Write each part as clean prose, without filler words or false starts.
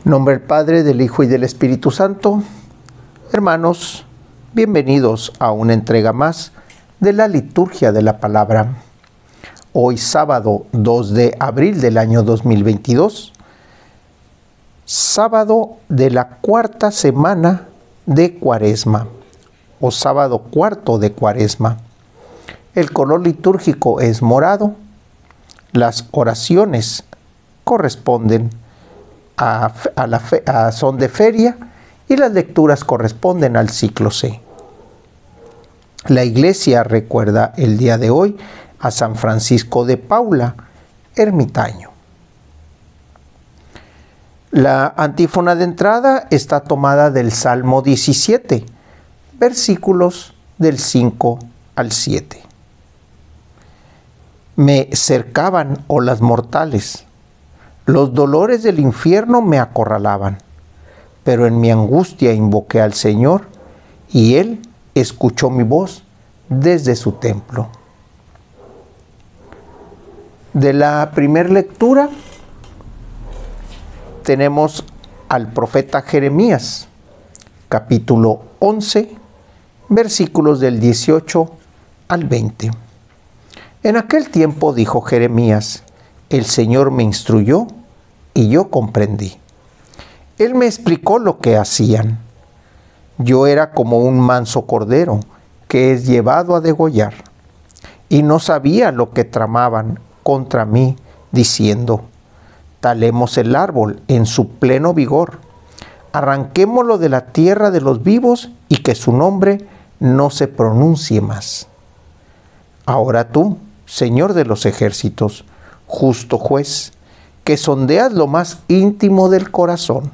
En nombre del Padre, del Hijo y del Espíritu Santo. Hermanos, bienvenidos a una entrega más de la liturgia de la palabra. Hoy sábado 2 de abril del año 2022, sábado de la cuarta semana de Cuaresma, o sábado cuarto de Cuaresma. El color litúrgico es morado, las oraciones corresponden a son de feria y las lecturas corresponden al ciclo C. La Iglesia recuerda el día de hoy a San Francisco de Paula, ermitaño. La antífona de entrada está tomada del Salmo 17, versículos del 5 al 7. Me cercaban olas mortales. Los dolores del infierno me acorralaban, pero en mi angustia invoqué al Señor, y Él escuchó mi voz desde su templo. De la primera lectura tenemos al profeta Jeremías, capítulo 11, versículos del 18 al 20. En aquel tiempo dijo Jeremías: el Señor me instruyó y yo comprendí. Él me explicó lo que hacían. Yo era como un manso cordero que es llevado a degollar, y no sabía lo que tramaban contra mí, diciendo: talemos el árbol en su pleno vigor, arranquémoslo de la tierra de los vivos y que su nombre no se pronuncie más. Ahora tú, Señor de los ejércitos, justo juez, que sondeas lo más íntimo del corazón,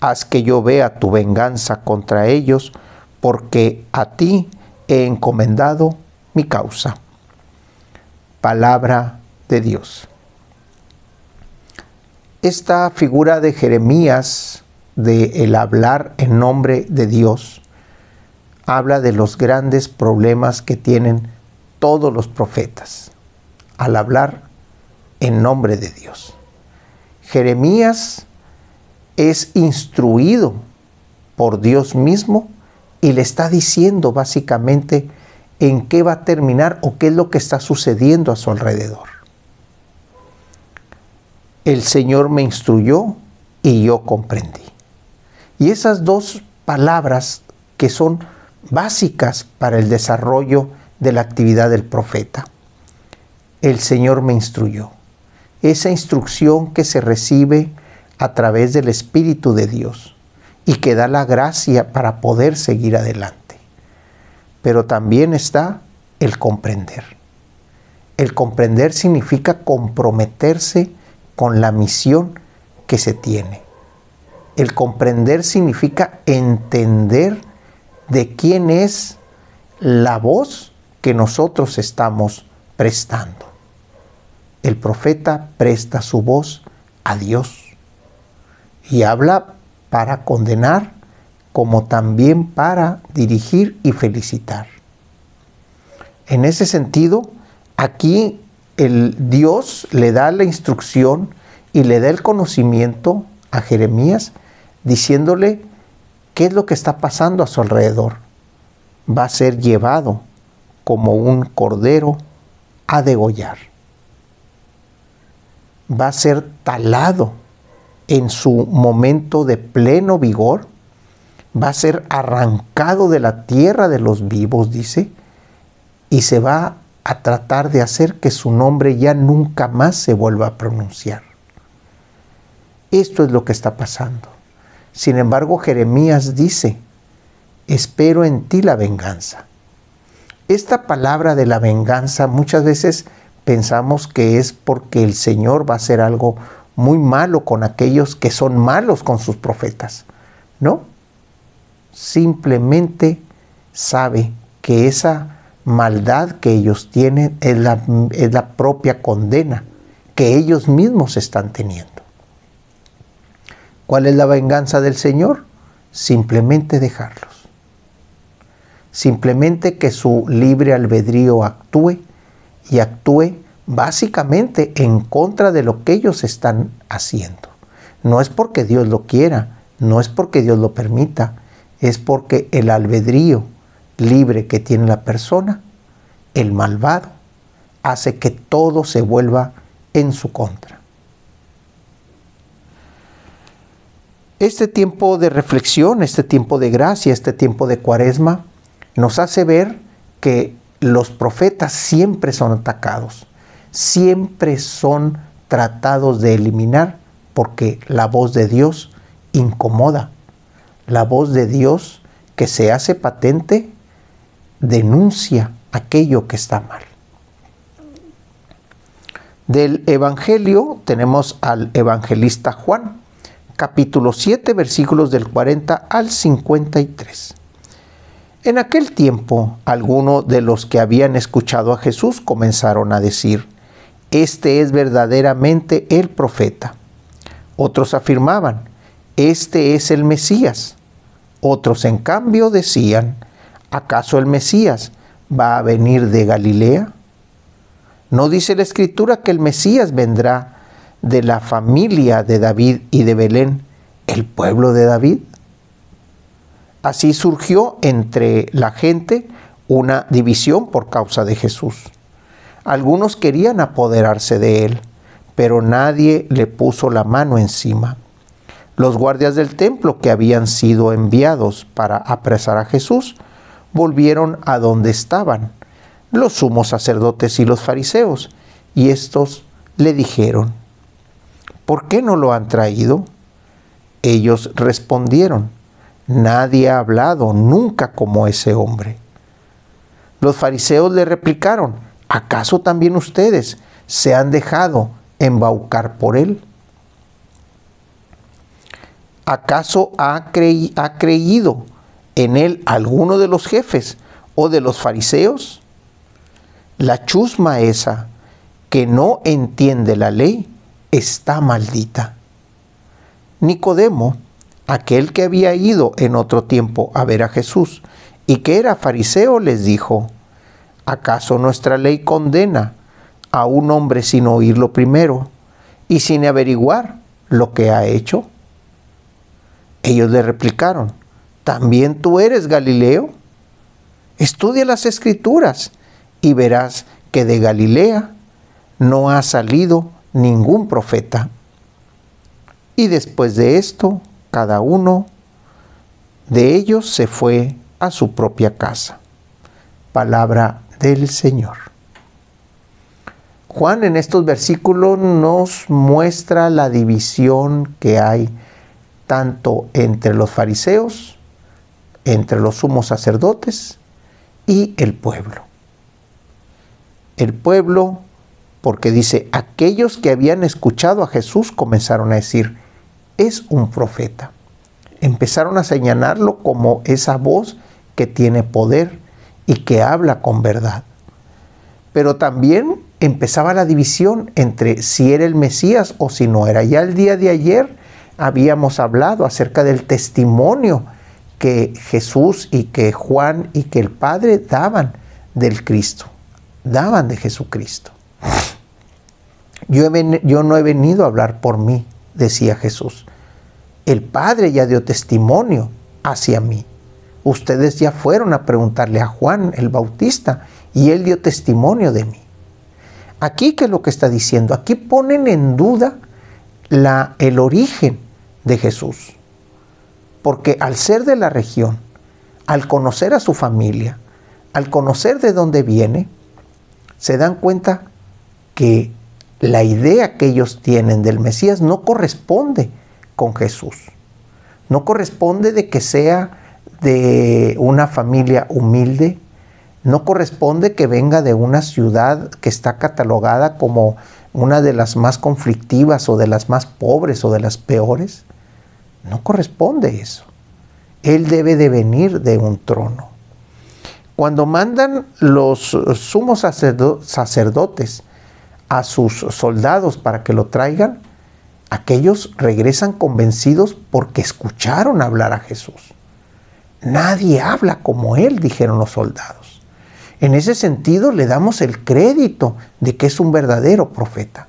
haz que yo vea tu venganza contra ellos, porque a ti he encomendado mi causa. Palabra de Dios. Esta figura de Jeremías, de el hablar en nombre de Dios, habla de los grandes problemas que tienen todos los profetas al hablar en nombre de Dios. Jeremías es instruido por Dios mismo y le está diciendo básicamente en qué va a terminar o qué es lo que está sucediendo a su alrededor. El Señor me instruyó y yo comprendí. Y esas dos palabras que son básicas para el desarrollo de la actividad del profeta. El Señor me instruyó. Esa instrucción que se recibe a través del Espíritu de Dios y que da la gracia para poder seguir adelante. Pero también está el comprender. El comprender significa comprometerse con la misión que se tiene. El comprender significa entender de quién es la voz que nosotros estamos prestando. El profeta presta su voz a Dios y habla para condenar como también para dirigir y felicitar. En ese sentido, aquí el Dios le da la instrucción y le da el conocimiento a Jeremías, diciéndole qué es lo que está pasando a su alrededor. Va a ser llevado como un cordero a degollar. Va a ser talado en su momento de pleno vigor. Va a ser arrancado de la tierra de los vivos, dice, y se va a tratar de hacer que su nombre ya nunca más se vuelva a pronunciar. Esto es lo que está pasando. Sin embargo, Jeremías dice: espero en ti la venganza. Esta palabra de la venganza muchas veces pensamos que es porque el Señor va a hacer algo muy malo con aquellos que son malos con sus profetas. No, simplemente sabe que esa maldad que ellos tienen es la propia condena que ellos mismos están teniendo. ¿Cuál es la venganza del Señor? Simplemente dejarlos. Simplemente que su libre albedrío actúe y actúe básicamente en contra de lo que ellos están haciendo. No es porque Dios lo quiera, no es porque Dios lo permita, es porque el albedrío libre que tiene la persona, el malvado, hace que todo se vuelva en su contra. Este tiempo de reflexión, este tiempo de gracia, este tiempo de Cuaresma, nos hace ver que los profetas siempre son atacados, siempre son tratados de eliminar, porque la voz de Dios incomoda. La voz de Dios que se hace patente denuncia aquello que está mal. Del Evangelio tenemos al evangelista Juan, capítulo 7, versículos del 40 al 53. En aquel tiempo, algunos de los que habían escuchado a Jesús comenzaron a decir: «Este es verdaderamente el profeta». Otros afirmaban: «Este es el Mesías». Otros, en cambio, decían: «¿Acaso el Mesías va a venir de Galilea? ¿No dice la Escritura que el Mesías vendrá de la familia de David y de Belén, el pueblo de David?». Así surgió entre la gente una división por causa de Jesús. Algunos querían apoderarse de él, pero nadie le puso la mano encima. Los guardias del templo, que habían sido enviados para apresar a Jesús, volvieron a donde estaban los sumos sacerdotes y los fariseos, y estos le dijeron: «¿Por qué no lo han traído?». Ellos respondieron: «Nadie ha hablado nunca como ese hombre». Los fariseos le replicaron: «¿Acaso también ustedes se han dejado embaucar por él? ¿Acaso ha creído en él alguno de los jefes o de los fariseos? La chusma esa, que no entiende la ley, está maldita». Nicodemo, aquel que había ido en otro tiempo a ver a Jesús y que era fariseo, les dijo: «¿Acaso nuestra ley condena a un hombre sin oírlo primero y sin averiguar lo que ha hecho?». Ellos le replicaron: «¿También tú eres Galileo? Estudia las Escrituras y verás que de Galilea no ha salido ningún profeta». Y después de esto, cada uno de ellos se fue a su propia casa. Palabra del Señor. Juan en estos versículos nos muestra la división que hay tanto entre los fariseos, entre los sumos sacerdotes y el pueblo. El pueblo, porque dice, aquellos que habían escuchado a Jesús comenzaron a decir: «Es un profeta». Empezaron a señalarlo como esa voz que tiene poder y que habla con verdad. Pero también empezaba la división entre si era el Mesías o si no era. Ya el día de ayer habíamos hablado acerca del testimonio que Jesús y que Juan y que el Padre daban del Cristo, daban de Jesucristo. Yo no he venido a hablar por mí, decía Jesús. El Padre ya dio testimonio hacia mí. Ustedes ya fueron a preguntarle a Juan el Bautista y él dio testimonio de mí. Aquí, ¿qué es lo que está diciendo? Aquí ponen en duda el origen de Jesús. Porque al ser de la región, al conocer a su familia, al conocer de dónde viene, se dan cuenta que la idea que ellos tienen del Mesías no corresponde con Jesús. No corresponde de que sea de una familia humilde, no corresponde que venga de una ciudad que está catalogada como una de las más conflictivas o de las más pobres o de las peores. No corresponde eso. Él debe de venir de un trono. Cuando mandan los sumos sacerdotes a sus soldados para que lo traigan, aquellos regresan convencidos porque escucharon hablar a Jesús. Nadie habla como él, dijeron los soldados. En ese sentido le damos el crédito de que es un verdadero profeta.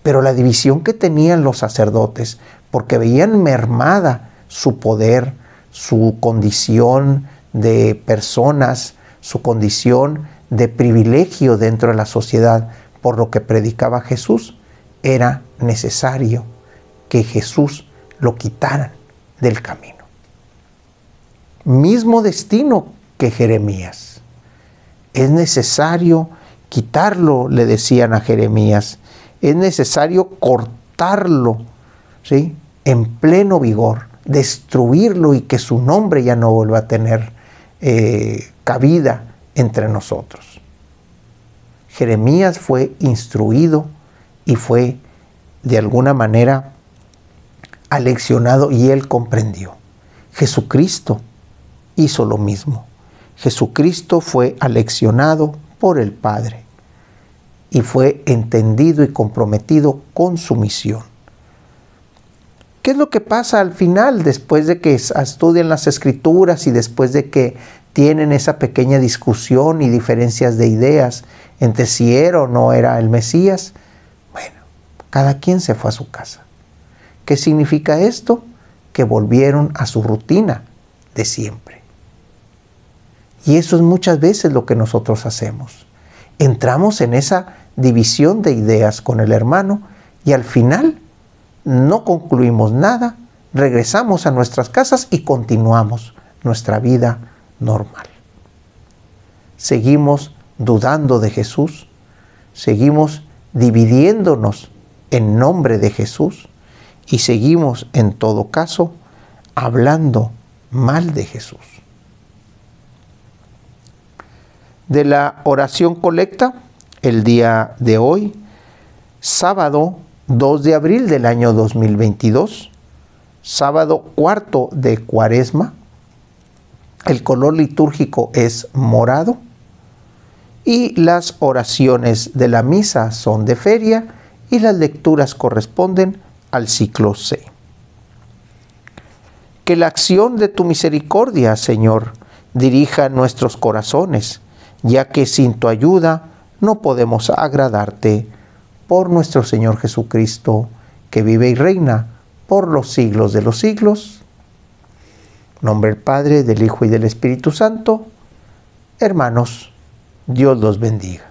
Pero la división que tenían los sacerdotes porque veían mermada su poder, su condición de personas, su condición de privilegio dentro de la sociedad. Por lo que predicaba Jesús, era necesario que Jesús lo quitaran del camino. Mismo destino que Jeremías. Es necesario quitarlo, le decían a Jeremías. Es necesario cortarlo, ¿sí?, en pleno vigor, destruirlo y que su nombre ya no vuelva a tener cabida entre nosotros. Jeremías fue instruido y fue de alguna manera aleccionado y él comprendió. Jesucristo hizo lo mismo. Jesucristo fue aleccionado por el Padre y fue entendido y comprometido con su misión. ¿Qué es lo que pasa al final después de que estudian las Escrituras y después de que tienen esa pequeña discusión y diferencias de ideas entre si era o no era el Mesías? Bueno, cada quien se fue a su casa. ¿Qué significa esto? Que volvieron a su rutina de siempre. Y eso es muchas veces lo que nosotros hacemos. Entramos en esa división de ideas con el hermano y al final no concluimos nada, regresamos a nuestras casas y continuamos nuestra vida normal. Seguimos dudando de Jesús, seguimos dividiéndonos en nombre de Jesús y seguimos en todo caso hablando mal de Jesús. De la oración colecta, el día de hoy, sábado 2 de abril del año 2022, sábado cuarto de Cuaresma, el color litúrgico es morado y las oraciones de la misa son de feria y las lecturas corresponden al ciclo C. Que la acción de tu misericordia, Señor, dirija nuestros corazones, ya que sin tu ayuda no podemos agradarte. Por nuestro Señor Jesucristo, que vive y reina por los siglos de los siglos. En nombre del Padre, del Hijo y del Espíritu Santo. Hermanos, Dios los bendiga.